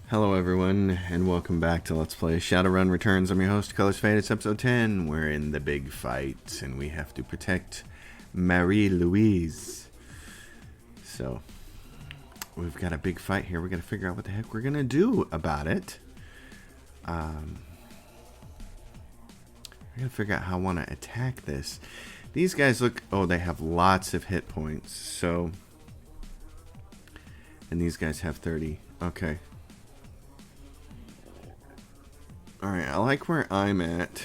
Hello everyone, and welcome back to Let's Play Shadowrun Returns. I'm your host, Colors Fade. It's episode 10. We're in the big fight, and we have to protect Marie-Louise. So, we've got a big fight here. We've got to figure out what the heck we're going to do about it. We're going to figure out how I want to attack this. These guys look... Oh, they have lots of hit points, so... And these guys have 30. Okay. Alright, I like where I'm at.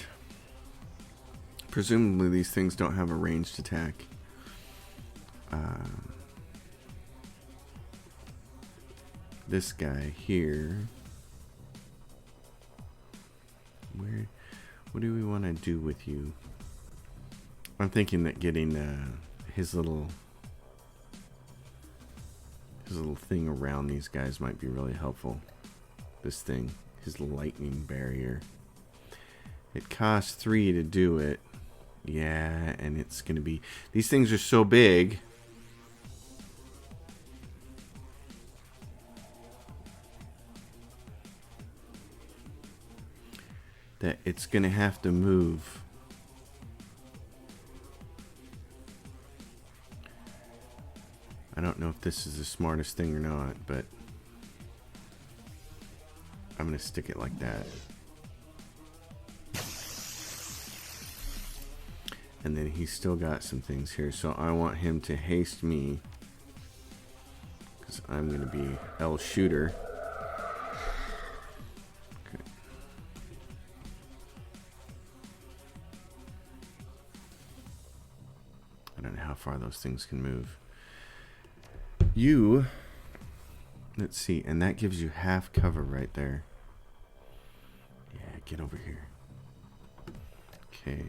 Presumably these things don't have a ranged attack. This guy here. What do we want to do with you? I'm thinking that getting his little thing around these guys might be really helpful. This thing. His lightning barrier. It costs 3 to do it. Yeah, and it's going to be... These things are so big. That it's going to have to move. I don't know if this is the smartest thing or not, but... I'm going to stick it like that. And then he's still got some things here. So I want him to haste me. Because I'm going to be L shooter. Okay. I don't know how far those things can move. You... Let's see. And that gives you half cover right there. Yeah, get over here. Okay.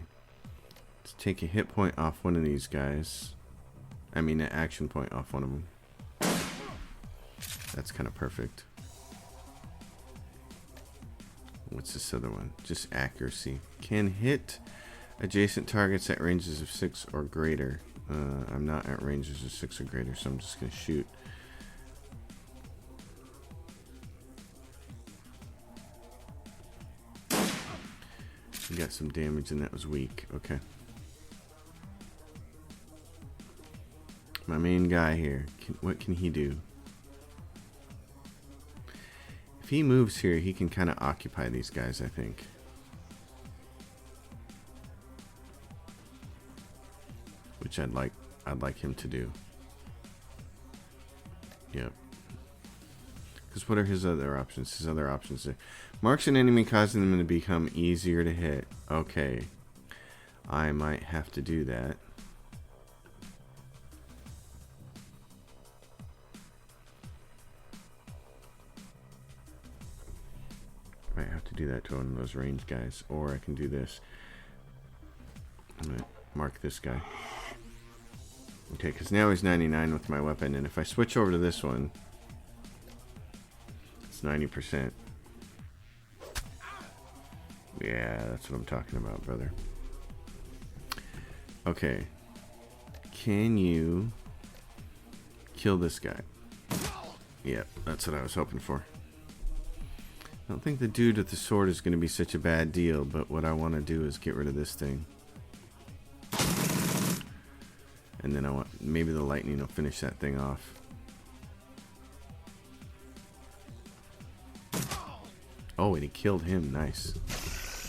Let's take a hit point off one of these guys. I mean, an action point off one of them. That's kind of perfect. What's this other one? Just accuracy. Can hit adjacent targets at ranges of 6 or greater. I'm not at ranges of 6 or greater, so I'm just going to shoot. We got some damage and that was weak. Okay. My main guy here. What can he do? If he moves here, he can kind of occupy these guys, I think. Which I'd like him to do. Yep. Because what are his other options? His other options are marks an enemy, causing them to become easier to hit. Okay. I might have to do that. Might have to do that to one of those ranged guys. Or I can do this. I'm going to mark this guy. Okay, because now he's 99 with my weapon. And if I switch over to this one... 90%. Yeah, that's what I'm talking about, brother. Okay. Can you kill this guy? Yep, that's what I was hoping for. I don't think the dude with the sword is going to be such a bad deal, but what I want to do is get rid of this thing. And then I want... Maybe the lightning will finish that thing off. Oh, and he killed him. Nice.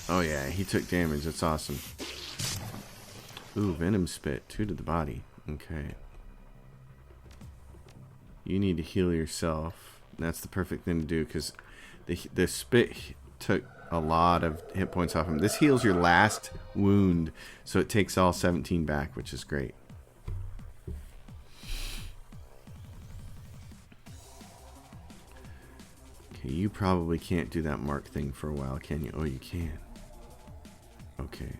Oh, yeah. He took damage. That's awesome. Ooh, Venom Spit. 2 to the body. Okay. You need to heal yourself. That's the perfect thing to do, because the spit took a lot of hit points off him. This heals your last wound, so it takes all 17 back, which is great. You probably can't do that mark thing for a while, can you? Oh, you can. Okay.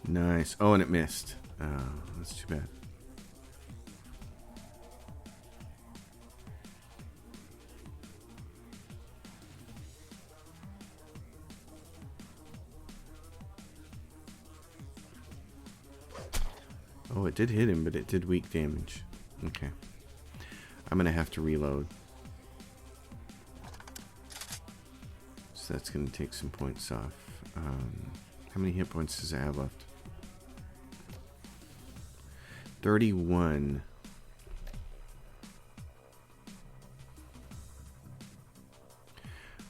Nice. Oh, and it missed. Oh, that's too bad. Oh, it did hit him, but it did weak damage. Okay. I'm going to have to reload. So that's going to take some points off. How many hit points does it have left? 31.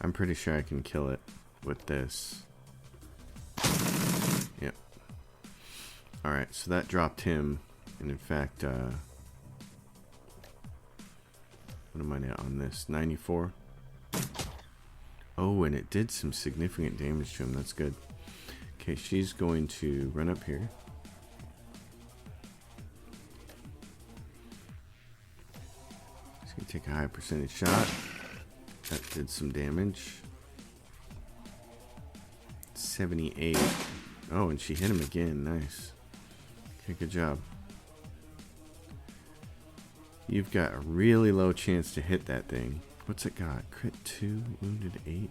I'm pretty sure I can kill it with this. Yep. Alright, so that dropped him. And in fact, what am I at on this? 94? Oh, and it did some significant damage to him. That's good. Okay, she's going to run up here. She's going to take a high percentage shot. That did some damage. 78. Oh, and she hit him again. Nice. Okay, good job. You've got a really low chance to hit that thing. What's it got? Crit 2, wounded 8.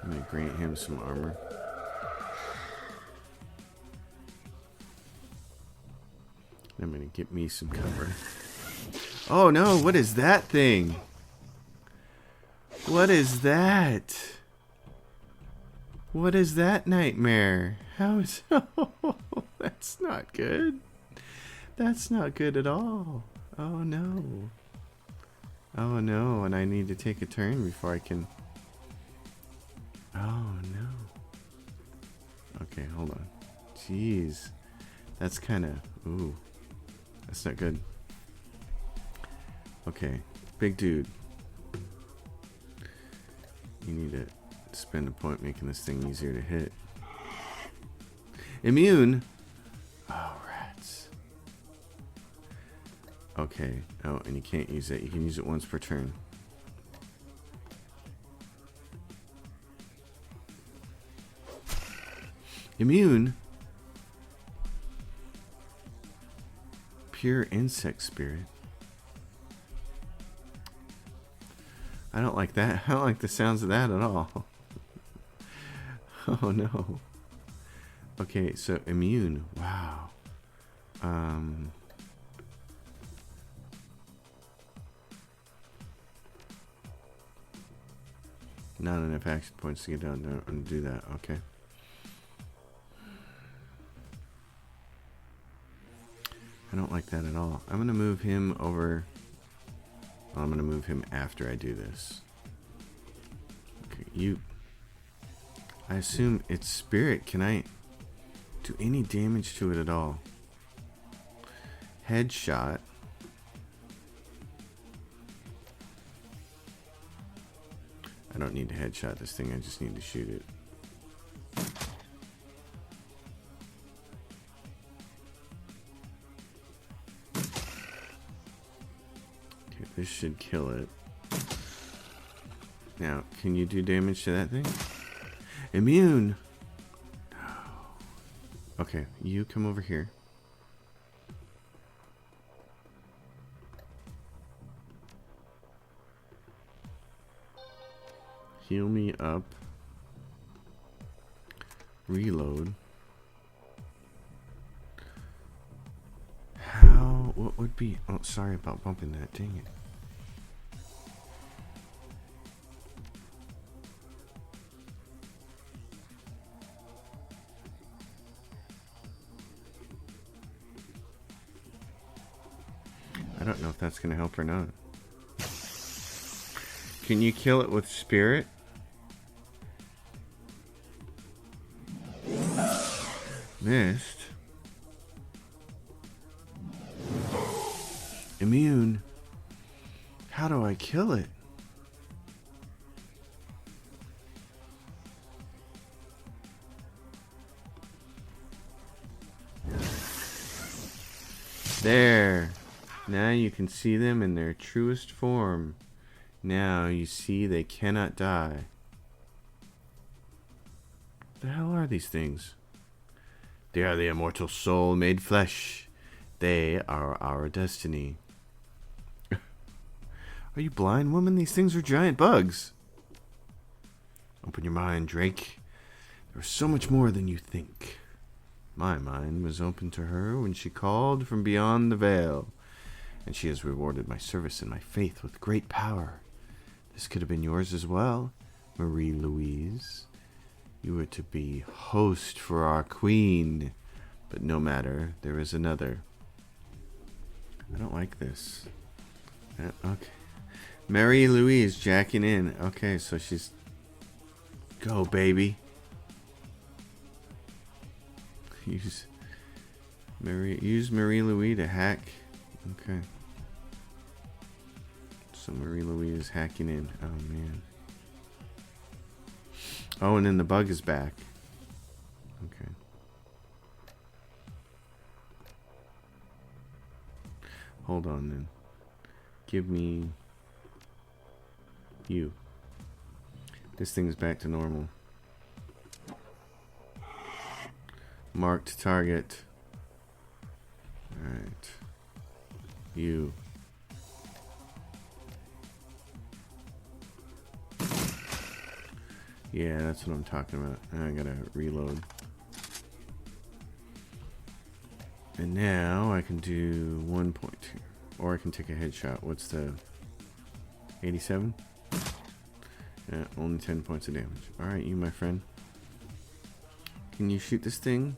I'm going to grant him some armor. I'm going to get me some cover. Oh no, what is that thing? What is that? What is that nightmare? How is... Oh, that's not good. That's not good at all. Oh no. Oh no, and I need to take a turn before I can... Oh no. Okay, hold on. Jeez. That's kind of... Ooh. That's not good. Okay, big dude. You need to spend a point making this thing easier to hit. Immune? Oh, rats. Okay. Oh, and you can't use it. You can use it once per turn. Immune? Pure insect spirit. I don't like that. I don't like the sounds of that at all. Oh no. Okay, so immune. Wow. Not enough action points to get down there and do that. Okay. I don't like that at all. I'm going to move him over. Well, I'm going to move him after I do this. Okay, you... I assume it's spirit. Can I do any damage to it at all? Headshot. I don't need to headshot this thing. I just need to shoot it. This should kill it. Now, can you do damage to that thing? Immune! No. Okay, you come over here. Heal me up. Reload. How? What would be... Oh, sorry about bumping that. Dang it. I don't know if that's going to help or not. Can you kill it with spirit? Missed. Immune. How do I kill it? There. Now you can see them in their truest form. Now you see they cannot die. The hell are these things? They are the immortal soul made flesh. They are our destiny. Are you blind, woman? These things are giant bugs. Open your mind, Drake. There was so much more than you think. My mind was open to her when she called from beyond the veil, and she has rewarded my service and my faith with great power. This could have been yours as well, Marie-Louise. You were to be host for our queen, but no matter, there is another. I don't like this. Okay. Marie-Louise jacking in. Okay, so she's... Go, baby. Use Marie-Louise to hack. Okay. So Marie-Louise is hacking in. Oh, man. Oh, and then the bug is back. Okay. Hold on, then. Give me... you. This thing's back to normal. Marked target. Alright. You. Yeah, that's what I'm talking about. I gotta reload. And now I can do 1.2. Or I can take a headshot. What's the... 87? Yeah, only 10 points of damage. Alright, you, my friend. Can you shoot this thing?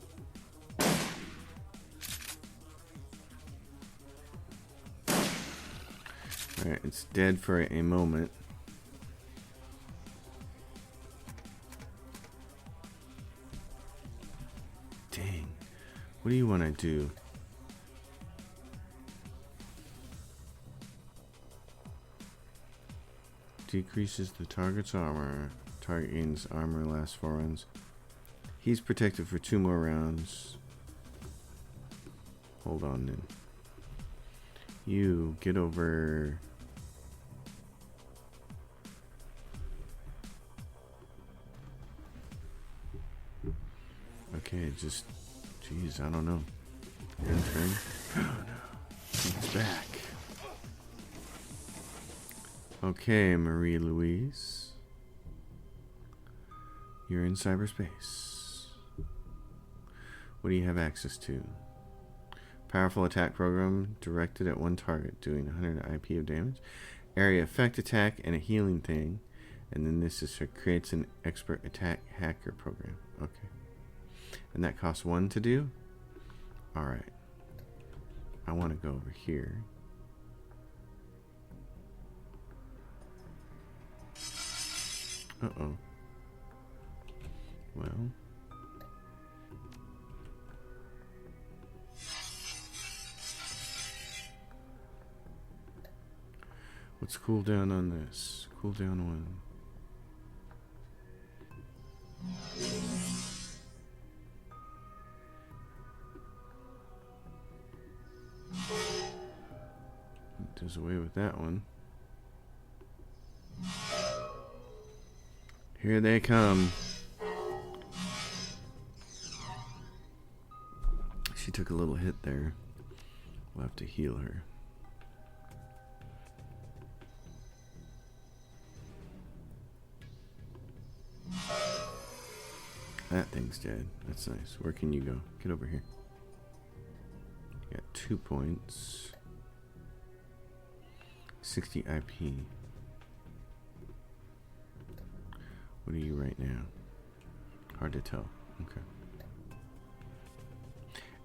Alright, it's dead for a moment. Dang. What do you want to do? Decreases the target's armor. Target gains armor lasts 4 rounds. He's protected for 2 more rounds. Hold on then. You get over. Okay, just jeez, I don't know. End turn. Oh no. He's back. Okay, Marie-Louise. You're in cyberspace. What do you have access to? Powerful attack program directed at one target, doing 100 IP of damage. Area effect attack and a healing thing. And then this is creates an expert attack hacker program. Okay. And that costs 1 to do? Alright. I want to go over here. Uh-oh. Well. What's cooldown on this? Cooldown 1. Does away with that one. Here they come. She took a little hit there. We'll have to heal her. That thing's dead. That's nice. Where can you go? Get over here. You got 2 points. 60 IP. What are you right now? Hard to tell. Okay.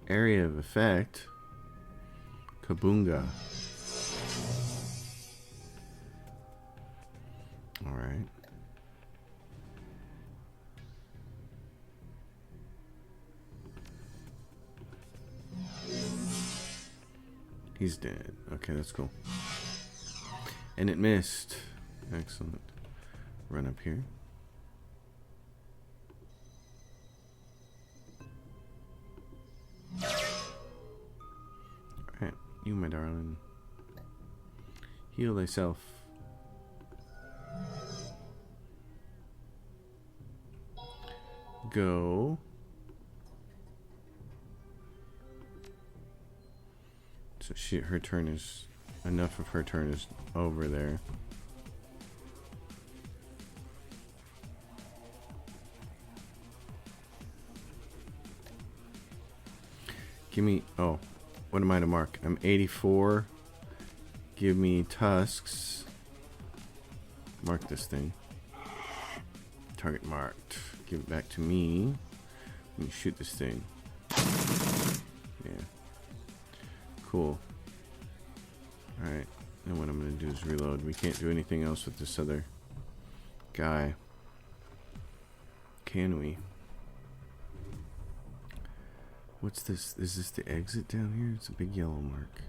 Area of effect. Kabunga. Alright. He's dead. Okay, that's cool. And it missed. Excellent. Run up here. Alright, you, my darling. Heal thyself. Go. So her turn is... Enough of her turn is over there. Give me... Oh, what am I to mark? I'm 84. Give me tusks. Mark this thing. Target marked. Give it back to me. Let me shoot this thing. Yeah. Cool. Alright. Now what I'm going to do is reload. We can't do anything else with this other guy. Can we? What's this? Is this the exit down here? It's a big yellow mark.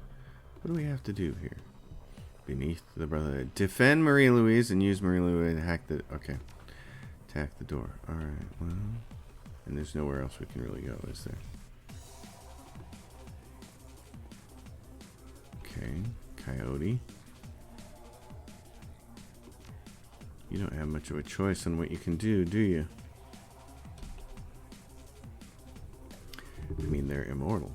What do we have to do here? Beneath the Brotherhood. Defend Marie Louise and use Marie Louise to hack the... Okay. Attack the door. Alright, well... And there's nowhere else we can really go, is there? Okay. Coyote. You don't have much of a choice on what you can do you? I mean, they're immortal.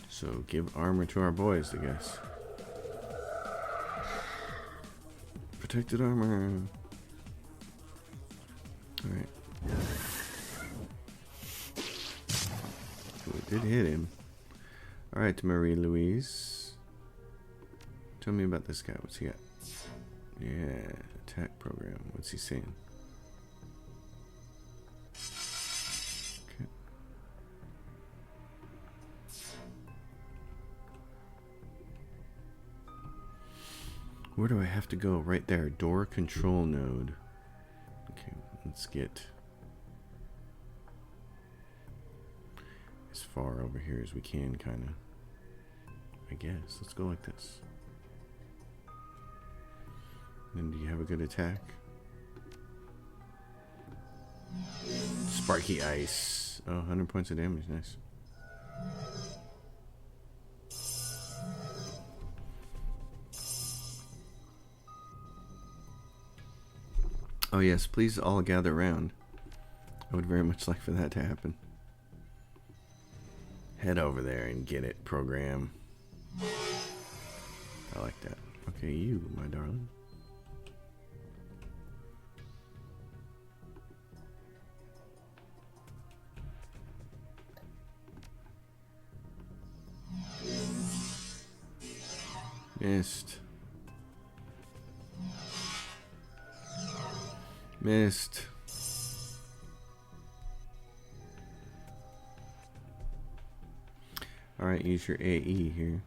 So give armor to our boys, I guess. Protected armor. Alright. So we did hit him. Alright, Marie Louise. Tell me about this guy. What's he got? Yeah, attack program. What's he saying? Okay. Where do I have to go? Right there. Door control node. Okay, let's get as far over here as we can, kind of. I guess. Let's go like this. And do you have a good attack? Sparky Ice. Oh, 100 points of damage. Nice. Oh yes, please all gather around. I would very much like for that to happen. Head over there and get it, program. I like that. Okay, you, my darling. Missed. Missed. Alright, use your AE here.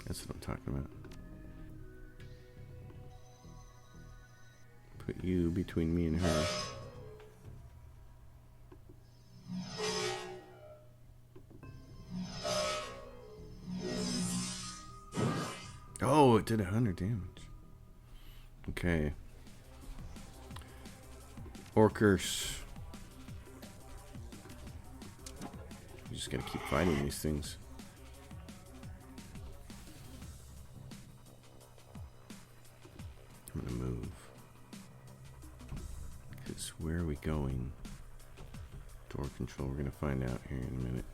That's what I'm talking about. Put you between me and her. Oh, it did 100 damage. Okay. Orkers. You just gotta keep fighting these things. I'm gonna move. Because where are we going? Door control, we're gonna find out here in a minute.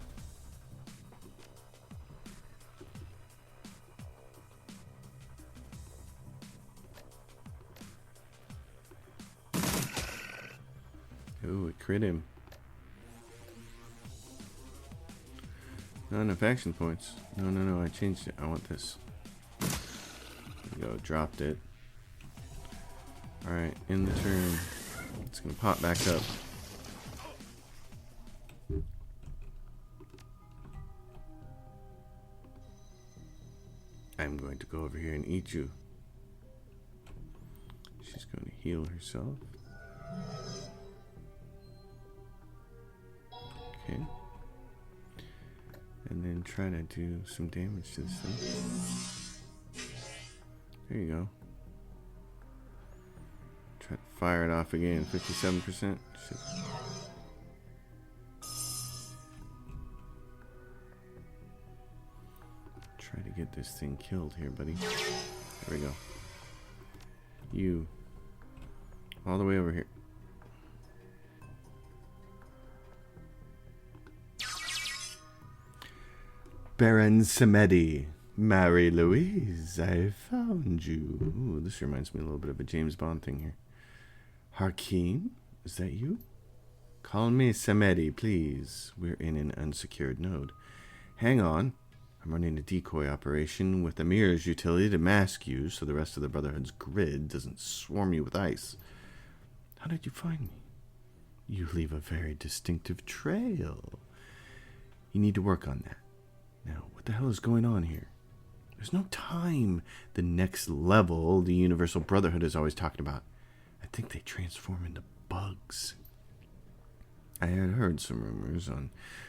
Ooh, it crit him. Not enough action points. No, I changed it. I want this. There we go, dropped it. Alright, in the turn. It's gonna pop back up. I'm going to go over here and eat you. She's going to heal herself. Okay. And then try to do some damage to this thing. There you go. Try to fire it off again. 57%. Shit. Try to get this thing killed here, buddy. There we go. You. All the way over here. Baron Samedi. Mary Louise, I found you. Ooh, this reminds me a little bit of a James Bond thing here. Hakeem, is that you? Call me Samedi, please. We're in an unsecured node. Hang on. I'm running a decoy operation with Amir's utility to mask you so the rest of the Brotherhood's grid doesn't swarm you with ice. How did you find me? You leave a very distinctive trail. You need to work on that. Now, what the hell is going on here? There's no time. The next level the Universal Brotherhood is always talking about. I think they transform into bugs. I had heard some rumors on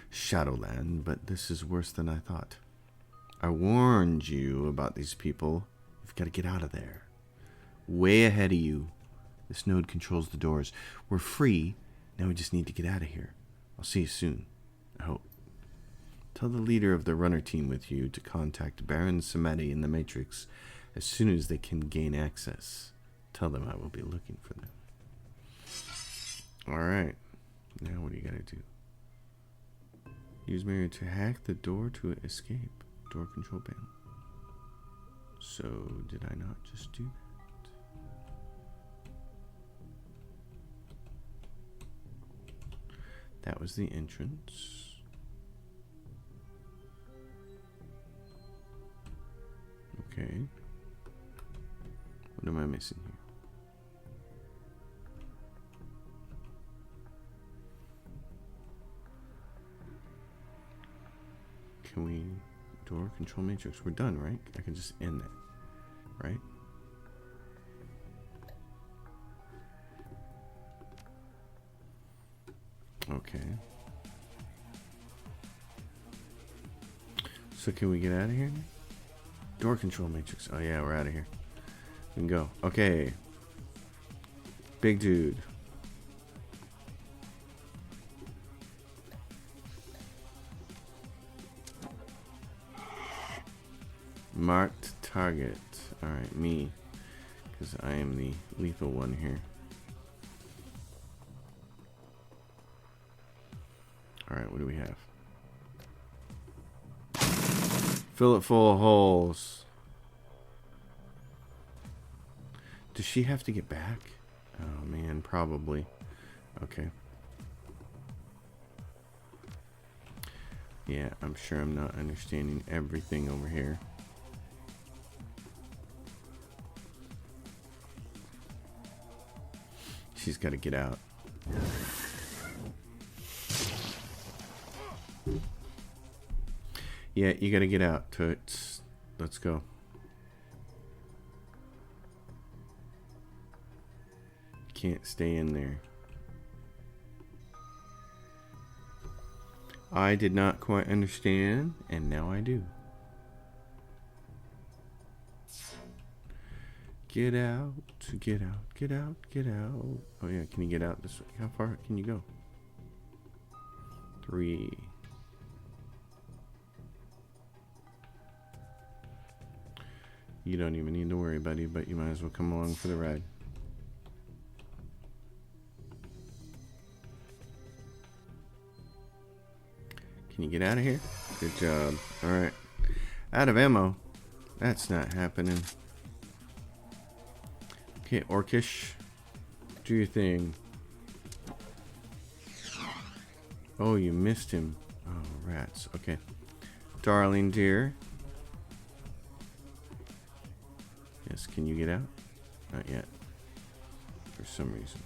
Shadowland, but this is worse than I thought. I warned you about these people. You've got to get out of there. Way ahead of you. This node controls the doors. We're free. Now we just need to get out of here. I'll see you soon. I hope. Tell the leader of the runner team with you to contact Baron Samedi in the Matrix as soon as they can gain access. Tell them I will be looking for them. Alright. Now what do you gotta do? Use mirror to hack the door to escape. Door control panel. So, did I not just do that? That was the entrance. Okay. What am I missing here? Can we... Door control matrix. We're done, right? I can just end that, right? Okay. So can we get out of here? Door control matrix. Oh yeah, we're out of here. We can go. Okay. Big dude. Marked target. Alright, me. Because I am the lethal one here. Alright, what do we have? Fill it full of holes. Does she have to get back? Oh man, probably. Okay. Yeah, I'm sure I'm not understanding everything over here. She's got to get out. Yeah, you got to get out, Toots. Let's go. Can't stay in there. I did not quite understand, and now I do. Get out, get out, get out, get out. Oh yeah, can you get out this way? How far can you go? 3. You don't even need to worry, buddy, but you might as well come along for the ride. Can you get out of here? Good job. Alright. Out of ammo. That's not happening. Okay, Orcish. Do your thing. Oh, you missed him. Oh, rats. Okay. Darling dear. Yes, can you get out? Not yet. For some reason.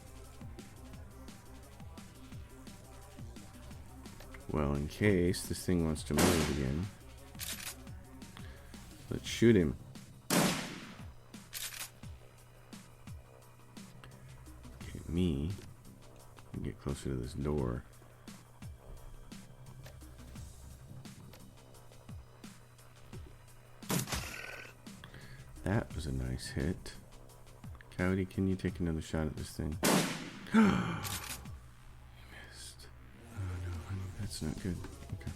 Well, in case this thing wants to move again, let's shoot him. Okay, me. Get closer to this door. That was a nice hit. Coyote, can you take another shot at this thing? You missed. Oh no, honey, that's not good. Okay.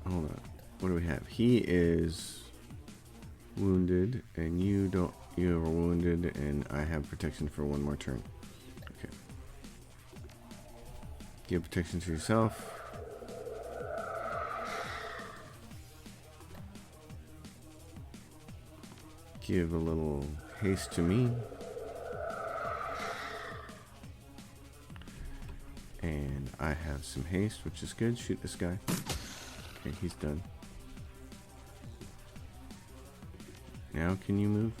Hold on. What do we have? He is wounded, and you don't. You are wounded, and I have protection for one more turn. Okay. Give protection to yourself. Give a little haste to me. And I have some haste, which is good. Shoot this guy. Okay, he's done. Now can you move?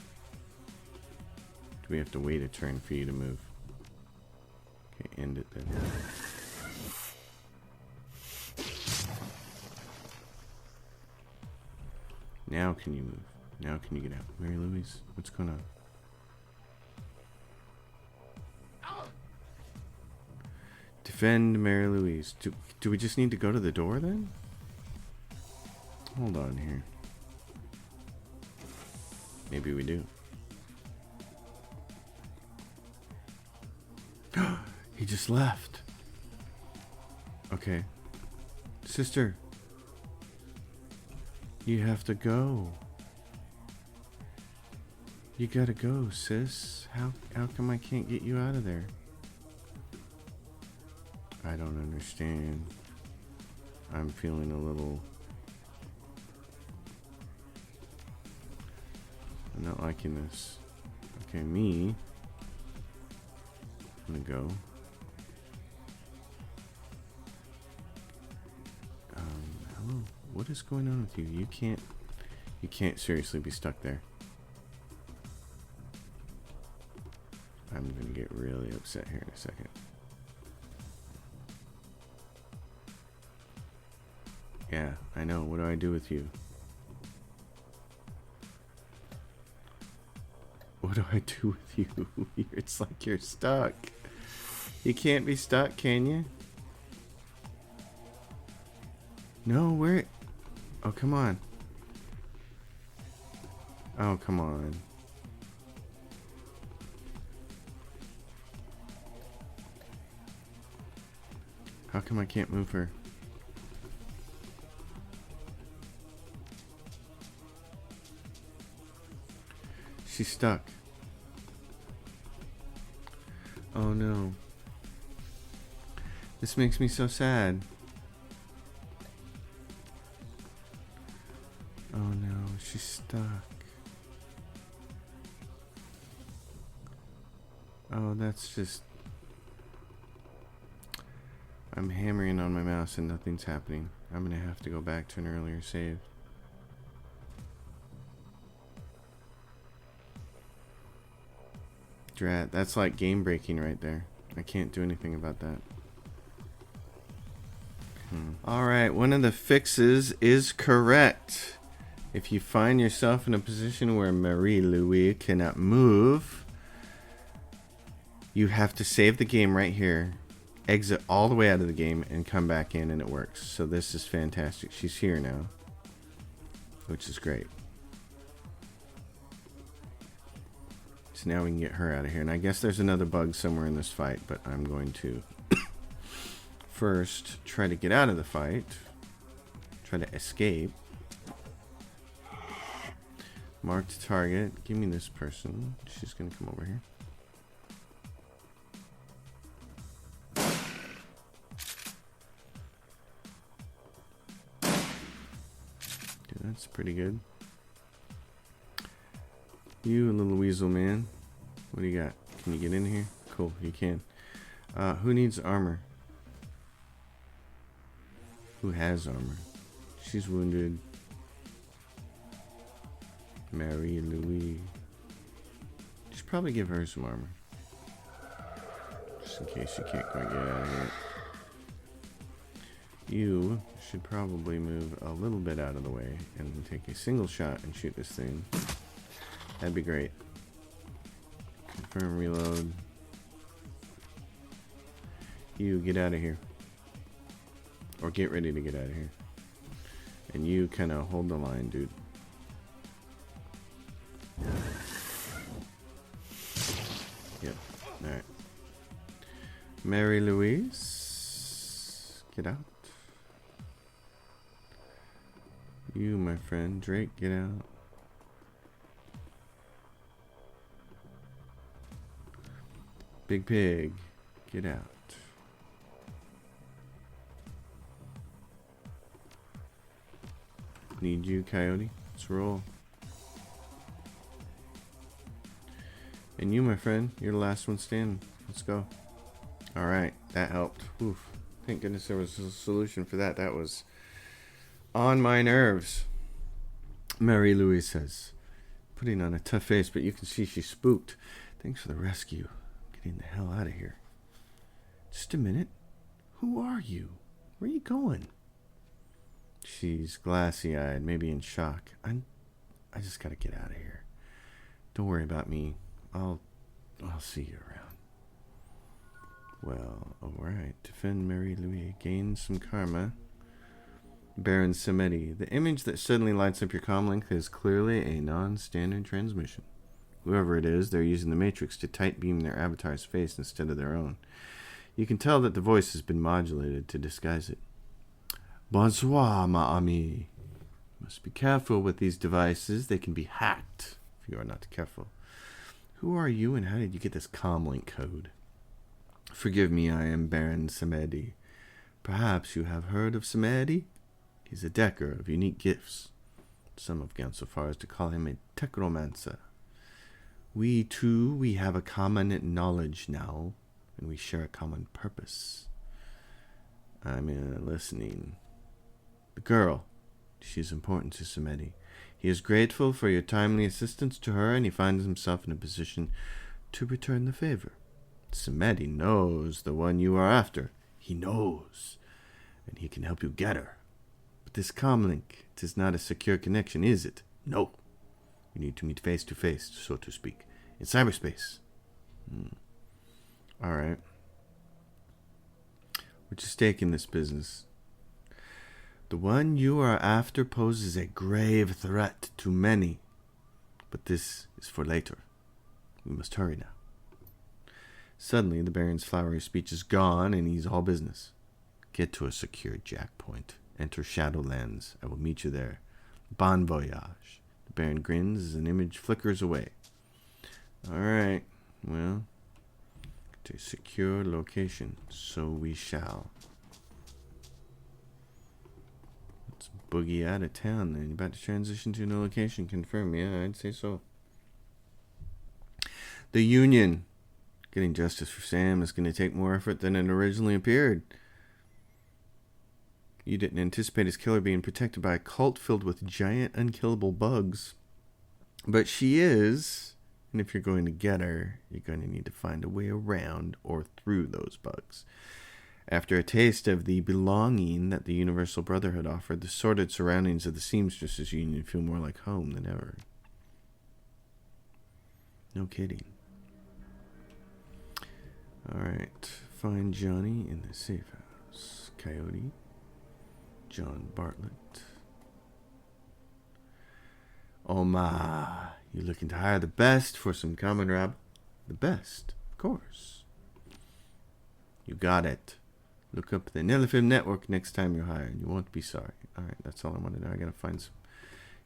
Do we have to wait a turn for you to move? Okay, end it then. Now can you move? Now can you get out? Mary Louise, what's going on? Defend Mary Louise. Do we just need to go to the door then? Hold on here. Maybe we do. He just left. Okay. Sister. You have to go. You gotta go, sis. How come I can't get you out of there? I don't understand. I'm feeling a little... I'm not liking this. Okay, me. I'm gonna go. Hello. What is going on with you? You can't seriously be stuck there. I'm gonna get really upset here in a second. Yeah, I know. What do I do with you? What do I do with you? It's like you're stuck. You can't be stuck, can you? No, where? Oh, come on. Oh, come on. How come I can't move her? She's stuck. Oh no. This makes me so sad. Oh no, she's stuck. Oh, that's just... I'm hammering on my mouse and nothing's happening. I'm gonna have to go back to an earlier save. Drat, that's like game breaking right there. I can't do anything about that. Alright, one of the fixes is correct. If you find yourself in a position where Marie-Louise cannot move, you have to save the game right here, exit all the way out of the game, and come back in, and it works. So this is fantastic. She's here now, which is great. So now we can get her out of here. And I guess there's another bug somewhere in this fight, but I'm going to first try to get out of the fight. Try to escape. Marked target. Give me this person. She's going to come over here. Okay, that's pretty good. You little weasel man. What do you got? Can you get in here? Cool, you can. Who needs armor? Who has armor? She's wounded. Marie-Louise. Should probably give her some armor. Just in case she can't quite get out of here. You should probably move a little bit out of the way and take a single shot and shoot this thing. That'd be great. Confirm reload. You get out of here. Or get ready to get out of here. And you kind of hold the line, dude. Yep. Alright. Marie-Louise. Get out. You, my friend. Drake, get out. Big Pig, get out. Need you, Coyote. Let's roll. And you, my friend, you're the last one standing. Let's go. Alright, that helped. Oof. Thank goodness there was a solution for that. That was on my nerves. Mary Louise says, putting on a tough face, but you can see she's spooked. Thanks for the rescue. Getting the hell out of here. Just a minute. Who are you? Where are you going? She's glassy-eyed, maybe in shock. I just gotta get out of here. Don't worry about me. I'll see you around. Well, alright. Defend Mary Louise. Gain some karma. Baron Samedi. The image that suddenly lights up your comm link is clearly a non-standard transmission. Whoever it is, they're using the Matrix to tight beam their avatar's face instead of their own. You can tell that the voice has been modulated to disguise it. Bonsoir, ma ami. Must be careful with these devices. They can be hacked if you are not careful. Who are you and how did you get this comlink code? Forgive me, I am Baron Samedi. Perhaps you have heard of Samedi? He's a Decker of unique gifts. Some have gone so far as to call him a techromancer. We have a common knowledge now, and we share a common purpose. I'm listening. The girl. She's important to Samedi. He is grateful for your timely assistance to her, and he finds himself in a position to return the favor. Samedi knows the one you are after. He knows, and he can help you get her. But this comlink, it is not a secure connection, is it? No. You need to meet face to face, so to speak, in cyberspace. All right. What's your stake in this business? The one you are after poses a grave threat to many. But this is for later. We must hurry now. Suddenly, the Baron's flowery speech is gone, and he's all business. Get to a secure jack point. Enter Shadowlands. I will meet you there. Bon voyage. The Baron grins as an image flickers away. All right. Well, to a secure location. So we shall. Let's boogie out of town then. You about to transition to a new location? Confirm. Yeah, I'd say so. The Union. Getting justice for Sam is going to take more effort than it originally appeared. You didn't anticipate his killer being protected by a cult filled with giant unkillable bugs. But she is, and if you're going to get her, you're going to need to find a way around or through those bugs. After a taste of the belonging that the Universal Brotherhood offered, the sordid surroundings of the Seamstresses Union feel more like home than ever. No kidding. Alright, find Johnny in the safe house. Coyote. John Bartlett. Oh my, you looking to hire the best for some common rob? The best, of course. You got it. Look up the Nelefim Network next time you're hired. You won't be sorry. Alright, that's all I want to know. I gotta find some.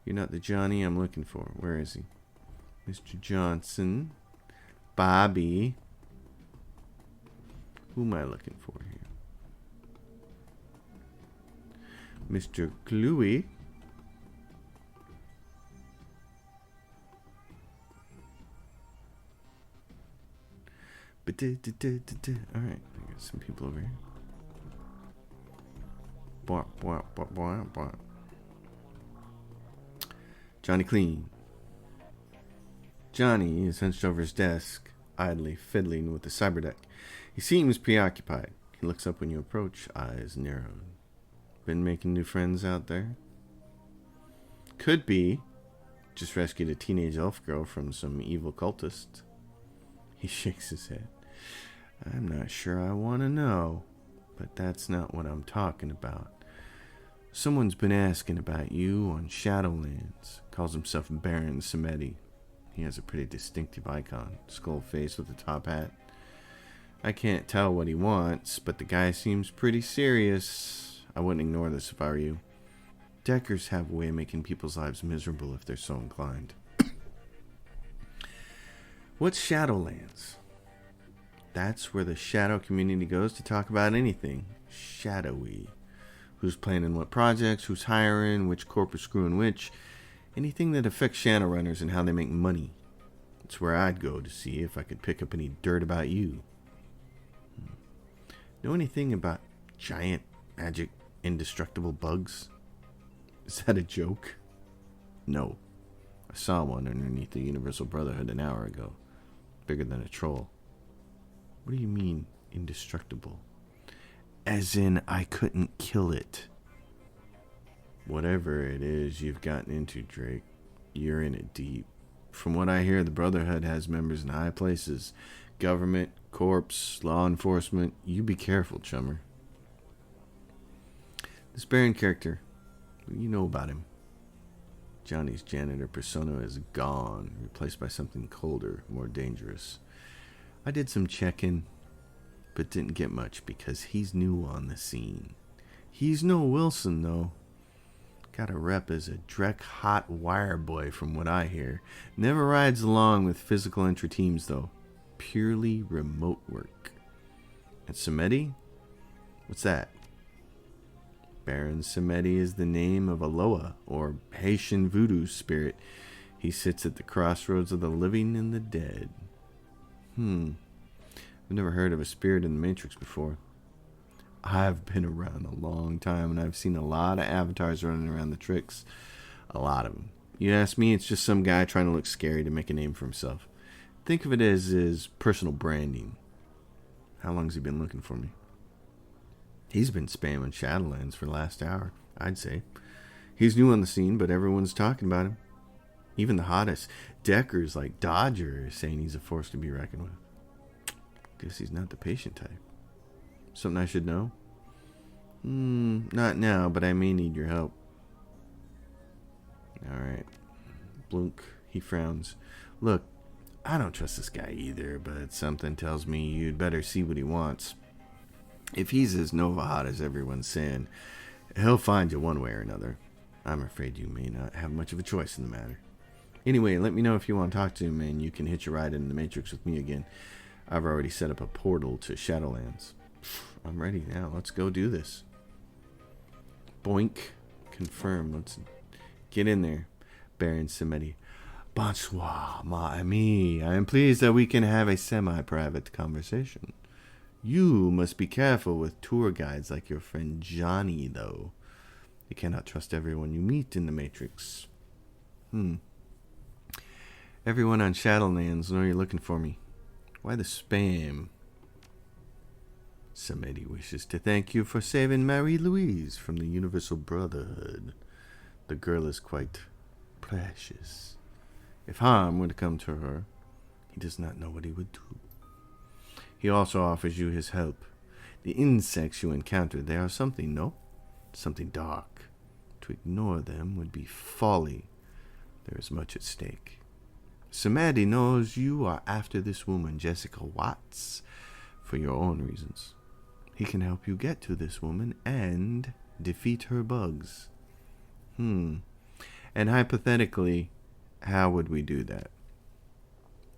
You're not the Johnny I'm looking for. Where is he? Mr. Johnson. Bobby. Who am I looking for here? Mr. Cluey. Alright, I got some people over here. Johnny Clean. Johnny is hunched over his desk, idly fiddling with the cyberdeck. He seems preoccupied. He looks up when you approach, eyes narrowed. Been making new friends out there? Could be. Just rescued a teenage elf girl from some evil cultist. He shakes his head. I'm not sure I want to know, but that's not what I'm talking about. Someone's been asking about you on Shadowlands. Calls himself Baron Samedi. He has a pretty distinctive icon. Skull face with a top hat. I can't tell what he wants, but the guy seems pretty serious. I wouldn't ignore this if I were you. Deckers have a way of making people's lives miserable if they're so inclined. What's Shadowlands? That's where the shadow community goes to talk about anything shadowy. Who's planning what projects, who's hiring, which corp is screwing which. Anything that affects Shadowrunners and how they make money. It's where I'd go to see if I could pick up any dirt about you. Know anything about giant, magic, indestructible bugs? Is that a joke? No. I saw one underneath the Universal Brotherhood an hour ago. Bigger than a troll. What do you mean, indestructible? As in, I couldn't kill it. Whatever it is you've gotten into, Drake, you're in it deep. From what I hear, the Brotherhood has members in high places. Government, corps, law enforcement. You be careful, chummer. This Baron character, you know about him. Johnny's janitor persona is gone, replaced by something colder, more dangerous. I did some checking, but didn't get much because he's new on the scene. He's no Wilson, though. Got a rep as a Drek hot wire boy from what I hear. Never rides along with physical entry teams, though. Purely remote work. And Samedi? What's that? Baron Samedi is the name of a Loa, or Haitian voodoo spirit. He sits at the crossroads of the living and the dead. I've never heard of a spirit in the Matrix before. I've been around a long time, and I've seen a lot of avatars running around the tricks. A lot of them. You ask me, it's just some guy trying to look scary to make a name for himself. Think of it as his personal branding. How long has he been looking for me? He's been spamming Shadowlands for the last hour, I'd say. He's new on the scene, but everyone's talking about him. Even the hottest deckers like Dodger are saying he's a force to be reckoned with. Guess he's not the patient type. Something I should know? Not now, but I may need your help. Alright. Blunk. He frowns. Look, I don't trust this guy either, but something tells me you'd better see what he wants. If he's as Nova hot as everyone's saying, he'll find you one way or another. I'm afraid you may not have much of a choice in the matter. Anyway, let me know if you want to talk to him, and you can hitch a ride into the Matrix with me again. I've already set up a portal to Shadowlands. I'm ready now. Let's go do this. Boink. Confirm. Let's get in there. Baron Samedi. Bonsoir, my ami. I am pleased that we can have a semi-private conversation. You must be careful with tour guides like your friend Johnny, though. You cannot trust everyone you meet in the Matrix. Everyone on Shadowlands know you're looking for me. Why the spam? Samedi wishes to thank you for saving Marie-Louise from the Universal Brotherhood. The girl is quite precious. If harm were to come to her, he does not know what he would do. He also offers you his help. The insects you encounter, they are something, no? Something dark. To ignore them would be folly. There is much at stake. Samedi knows you are after this woman, Jessica Watts, for your own reasons. He can help you get to this woman and defeat her bugs. And hypothetically, how would we do that?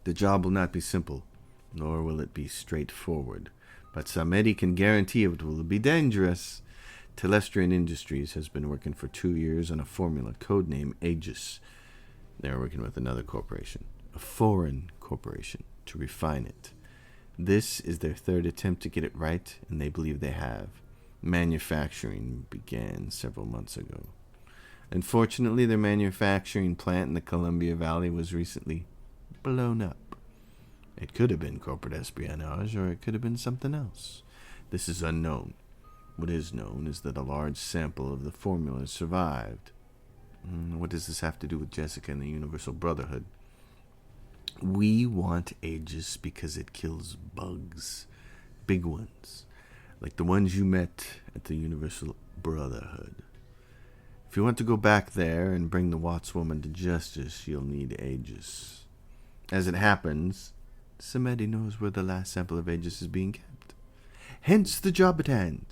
The job will not be simple, nor will it be straightforward. But Samedi can guarantee it will be dangerous. Telestrian Industries has been working for 2 years on a formula codenamed Aegis. They're working with another corporation, a foreign corporation, to refine it. This is their third attempt to get it right, and they believe they have. Manufacturing began several months ago. Unfortunately, their manufacturing plant in the Columbia Valley was recently blown up. It could have been corporate espionage, or it could have been something else. This is unknown. What is known is that a large sample of the formula survived. What does this have to do with Jessica and the Universal Brotherhood? We want Aegis because it kills bugs. Big ones. Like the ones you met at the Universal Brotherhood. If you want to go back there and bring the Watts woman to justice, you'll need Aegis. As it happens, Samedi knows where the last sample of Aegis is being kept. Hence the job at hand.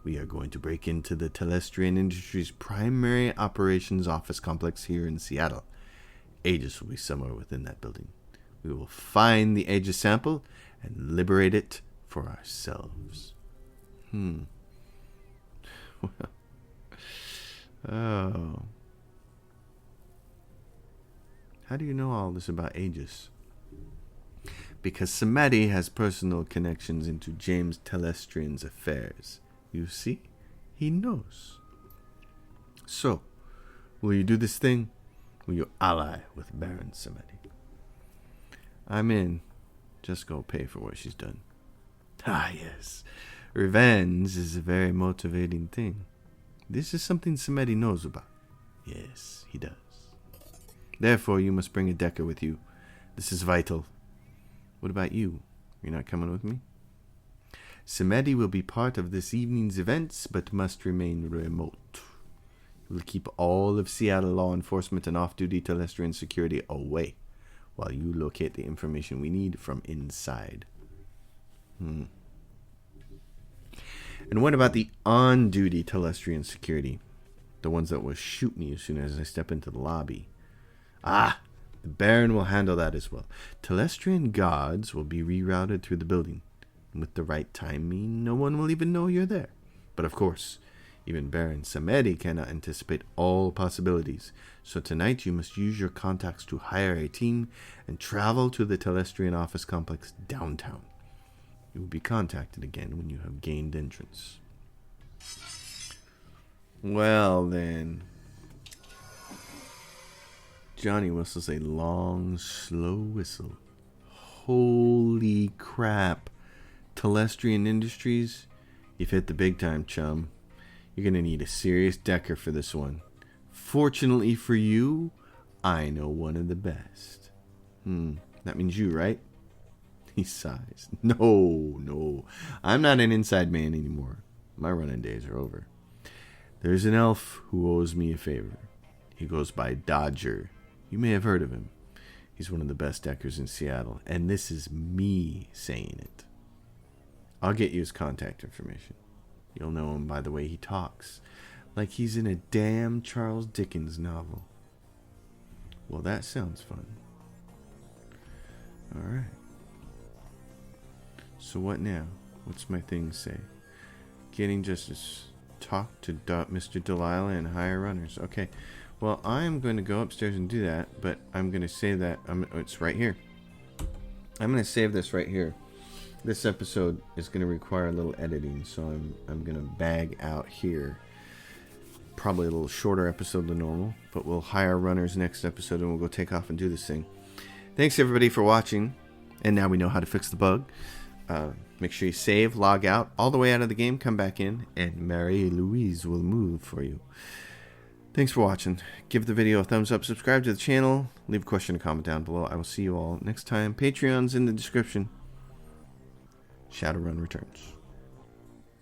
We are going to break into the Telestrian Industries' primary operations office complex here in Seattle. Aegis will be somewhere within that building. We will find the Aegis sample and liberate it for ourselves. Oh. How do you know all this about Aegis? because Samedi has personal connections into James Telestrian's affairs. You see? He knows. So, will you do this thing? Will you ally with Baron Samedi? I'm in. Just go pay for what she's done. Ah, yes. Revenge is a very motivating thing. This is something Samedi knows about. Yes, he does. Therefore, you must bring a Decker with you. This is vital. What about you? You're not coming with me? Samedi will be part of this evening's events, but must remain remote. He will keep all of Seattle law enforcement and off-duty Telestrian security away, while you locate the information we need from inside. And what about the on-duty Telestrian security? The ones that will shoot me as soon as I step into the lobby. Ah, the Baron will handle that as well. Telestrian guards will be rerouted through the building. And with the right timing, no one will even know you're there. But of course, even Baron Samedi cannot anticipate all possibilities. So tonight you must use your contacts to hire a team and travel to the Telestrian office complex downtown. You will be contacted again when you have gained entrance. Well then. Johnny whistles a long, slow whistle. Holy crap. Telestrian Industries, you've hit the big time, chum. You're going to need a serious Decker for this one. Fortunately for you, I know one of the best. That means you, right? He sighs. No. I'm not an inside man anymore. My running days are over. There's an elf who owes me a favor. He goes by Dodger. You may have heard of him. He's one of the best Deckers in Seattle. And this is me saying it. I'll get you his contact information. You'll know him by the way he talks. Like he's in a damn Charles Dickens novel. Well, that sounds fun. Alright. So what now? What's my thing say? Getting justice. Talk to Mr. Delilah and hire runners. Okay. Well, I'm going to go upstairs and do that, but I'm going to say that it's right here. I'm going to save this right here. This episode is going to require a little editing, so I'm going to bag out here. Probably a little shorter episode than normal, but we'll hire runners next episode and we'll go take off and do this thing. Thanks everybody for watching, and now we know how to fix the bug. Make sure you save, log out, all the way out of the game, come back in, and Mary Louise will move for you. Thanks for watching. Give the video a thumbs up, subscribe to the channel, leave a question or comment down below. I will see you all next time. Patreon's in the description. Shadowrun returns.